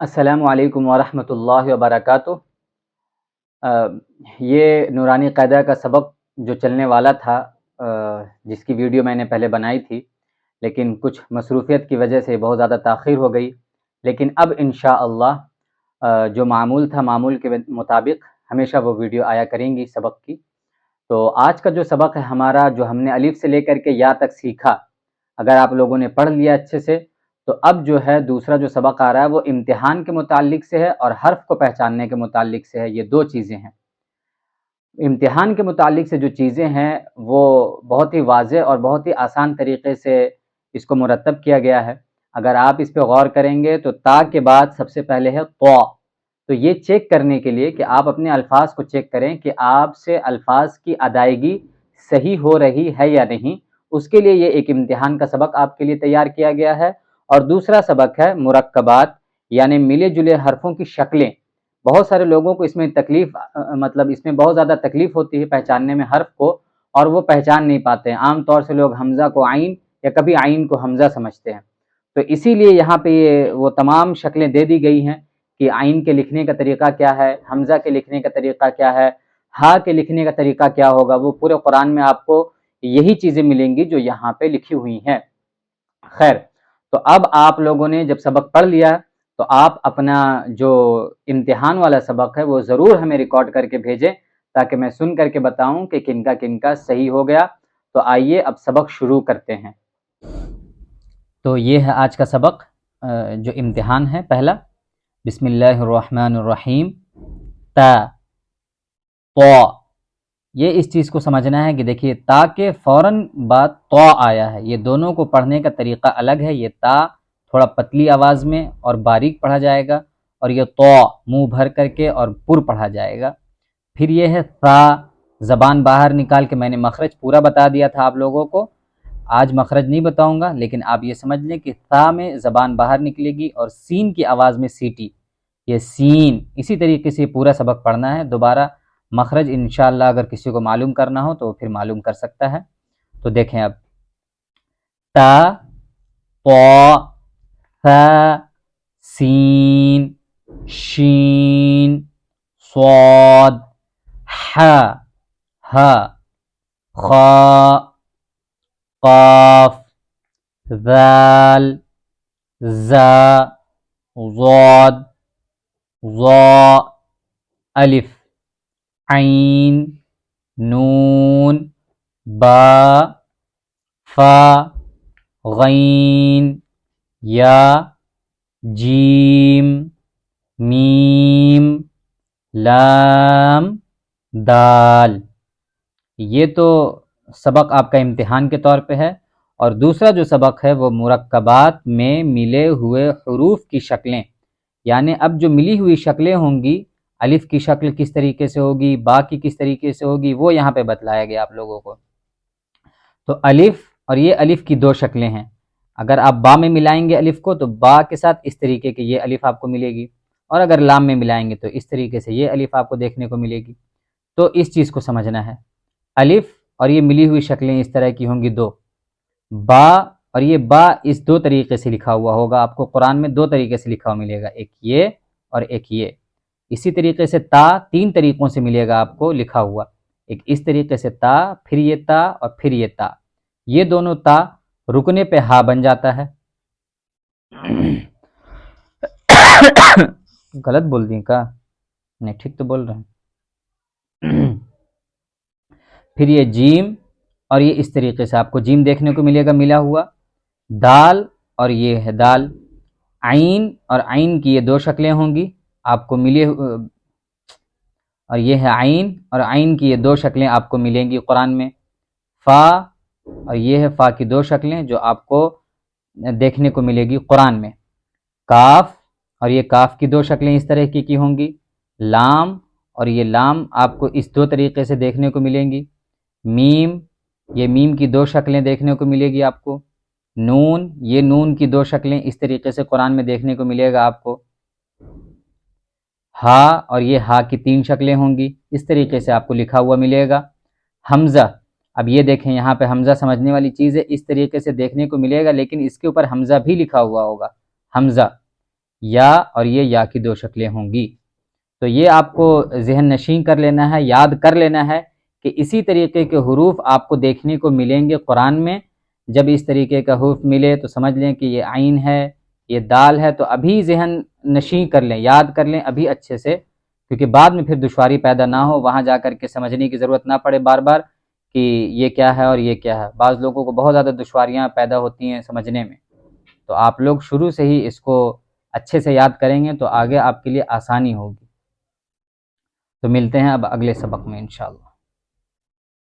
السلام علیکم ورحمۃ اللہ وبرکاتہ۔ یہ نورانی قاعدہ کا سبق جو چلنے والا تھا، جس کی ویڈیو میں نے پہلے بنائی تھی، لیکن کچھ مصروفیت کی وجہ سے بہت زیادہ تاخیر ہو گئی، لیکن اب انشاءاللہ جو معمول تھا، معمول کے مطابق ہمیشہ وہ ویڈیو آیا کریں گی سبق کی۔ تو آج کا جو سبق ہے ہمارا، جو ہم نے الف سے لے کر کے یا تک سیکھا، اگر آپ لوگوں نے پڑھ لیا اچھے سے، تو اب جو ہے دوسرا جو سبق آ رہا ہے وہ امتحان کے متعلق سے ہے اور حرف کو پہچاننے کے متعلق سے ہے۔ یہ دو چیزیں ہیں۔ امتحان کے متعلق سے جو چیزیں ہیں وہ بہت ہی واضح اور بہت ہی آسان طریقے سے اس کو مرتب کیا گیا ہے۔ اگر آپ اس پہ غور کریں گے تو تا کے بعد سب سے پہلے ہے طا۔ تو یہ چیک کرنے کے لیے کہ آپ اپنے الفاظ کو چیک کریں کہ آپ سے الفاظ کی ادائیگی صحیح ہو رہی ہے یا نہیں، اس کے لیے یہ ایک امتحان کا سبق آپ کے لیے تیار کیا گیا ہے۔ اور دوسرا سبق ہے مرکبات، یعنی ملے جلے حرفوں کی شکلیں۔ بہت سارے لوگوں کو اس میں اس میں بہت زیادہ تکلیف ہوتی ہے پہچاننے میں حرف کو، اور وہ پہچان نہیں پاتے ہیں۔ عام طور سے لوگ حمزہ کو عین یا کبھی عین کو حمزہ سمجھتے ہیں۔ تو اسی لیے یہاں پہ وہ تمام شکلیں دے دی گئی ہیں کہ عین کے لکھنے کا طریقہ کیا ہے، حمزہ کے لکھنے کا طریقہ کیا ہے، ہا کے لکھنے کا طریقہ کیا ہوگا۔ وہ پورے قرآن میں آپ کو یہی چیزیں ملیں گی جو یہاں پہ لکھی ہوئی ہیں۔ خیر، تو اب آپ لوگوں نے جب سبق پڑھ لیا تو آپ اپنا جو امتحان والا سبق ہے وہ ضرور ہمیں ریکارڈ کر کے بھیجیں، تاکہ میں سن کر کے بتاؤں کہ کن کا صحیح ہو گیا۔ تو آئیے اب سبق شروع کرتے ہیں۔ تو یہ ہے آج کا سبق جو امتحان ہے پہلا۔ بسم اللہ الرحمن الرحیم۔ تا، طا۔ یہ اس چیز کو سمجھنا ہے کہ دیکھیے تا کے فوراً بعد طا آیا ہے، یہ دونوں کو پڑھنے کا طریقہ الگ ہے۔ یہ تا تھوڑا پتلی آواز میں اور باریک پڑھا جائے گا، اور یہ طا منہ بھر کر کے اور پر پڑھا جائے گا۔ پھر یہ ہے ثا، زبان باہر نکال کے، میں نے مخرج پورا بتا دیا تھا آپ لوگوں کو، آج مخرج نہیں بتاؤں گا، لیکن آپ یہ سمجھ لیں کہ ثا میں زبان باہر نکلے گی اور سین کی آواز میں سیٹی، یہ سین۔ اسی طریقے سے پورا سبق پڑھنا ہے۔ دوبارہ مخرج انشاءاللہ اگر کسی کو معلوم کرنا ہو تو پھر معلوم کر سکتا ہے۔ تو دیکھیں اب، تا، طا، ثا، سین، شین، صاد، ح، ہ، خا، قاف، ذال، زا، ضاد، ظا، الف، عین، نون، با، فا، غین، یا، جیم، میم، لام، دال۔ یہ تو سبق آپ کا امتحان کے طور پہ ہے۔ اور دوسرا جو سبق ہے وہ مرکبات میں ملے ہوئے حروف کی شکلیں، یعنی اب جو ملی ہوئی شکلیں ہوں گی، الف کی شکل کس طریقے سے ہوگی، با کی کس طریقے سے ہوگی، وہ یہاں پہ بتلایا گیا آپ لوگوں کو۔ تو الف، اور یہ الف کی دو شکلیں ہیں۔ اگر آپ با میں ملائیں گے الف کو تو با کے ساتھ اس طریقے کی یہ الف آپ کو ملے گی، اور اگر لام میں ملائیں گے تو اس طریقے سے یہ الف آپ کو دیکھنے کو ملے گی۔ تو اس چیز کو سمجھنا ہے۔ الف اور یہ ملی ہوئی شکلیں اس طرح کی ہوں گی دو۔ با، اور یہ با اس دو طریقے سے لکھا ہوا ہوگا، آپ کو قرآن میں دو طریقے سے لکھا ہوا ملے گا، ایک یہ اور ایک یہ۔ اسی طریقے سے تا تین طریقوں سے ملے گا آپ کو لکھا ہوا، ایک اس طریقے سے تا، پھر یہ تا اور پھر یہ تا۔ یہ دونوں تا رکنے پہ ہا بن جاتا ہے۔ غلط بول دیں کا؟ نہیں، ٹھیک تو بول رہے ہیں۔ پھر یہ جیم، اور یہ اس طریقے سے آپ کو جیم دیکھنے کو ملے گا ملا ہوا۔ دال، اور یہ ہے دال۔ عین، اور عین کی یہ دو شکلیں ہوں گی آپ کو ملے، اور یہ ہے عین، اور عین کی یہ دو شکلیں آپ کو ملیں گی قرآن میں۔ فا، اور یہ ہے فا کی دو شکلیں جو آپ کو دیکھنے کو ملے گی قرآن میں۔ کاف، اور یہ کاف کی دو شکلیں اس طرح کی ہوں گی۔ لام، اور یہ لام آپ کو اس دو طریقے سے دیکھنے کو ملیں گی۔ میم، یہ میم کی دو شکلیں دیکھنے کو ملے گی آپ کو۔ نون، یہ نون کی دو شکلیں اس طریقے سے قرآن میں دیکھنے کو ملے گا آپ کو۔ ہا، اور یہ ہا کی تین شکلیں ہوں گی، اس طریقے سے آپ کو لکھا ہوا ملے گا۔ حمزہ، اب یہ دیکھیں یہاں پہ حمزہ سمجھنے والی چیز ہے، اس طریقے سے دیکھنے کو ملے گا، لیکن اس کے اوپر حمزہ بھی لکھا ہوا ہوگا، حمزہ۔ یا اور یہ یا کی دو شکلیں ہوں گی۔ تو یہ آپ کو ذہن نشین کر لینا ہے، یاد کر لینا ہے کہ اسی طریقے کے حروف آپ کو دیکھنے کو ملیں گے قرآن میں۔ جب اس طریقے کا حروف ملے تو سمجھ لیں کہ یہ عین ہے، یہ دال ہے، تو ابھی ذہن نشین کر لیں، یاد کر لیں ابھی اچھے سے، کیونکہ بعد میں پھر دشواری پیدا نہ ہو، وہاں جا کر کے سمجھنے کی ضرورت نہ پڑے بار بار کہ یہ کیا ہے اور یہ کیا ہے۔ بعض لوگوں کو بہت زیادہ دشواریاں پیدا ہوتی ہیں سمجھنے میں، تو آپ لوگ شروع سے ہی اس کو اچھے سے یاد کریں گے تو آگے آپ کے لیے آسانی ہوگی۔ تو ملتے ہیں اب اگلے سبق میں انشاءاللہ۔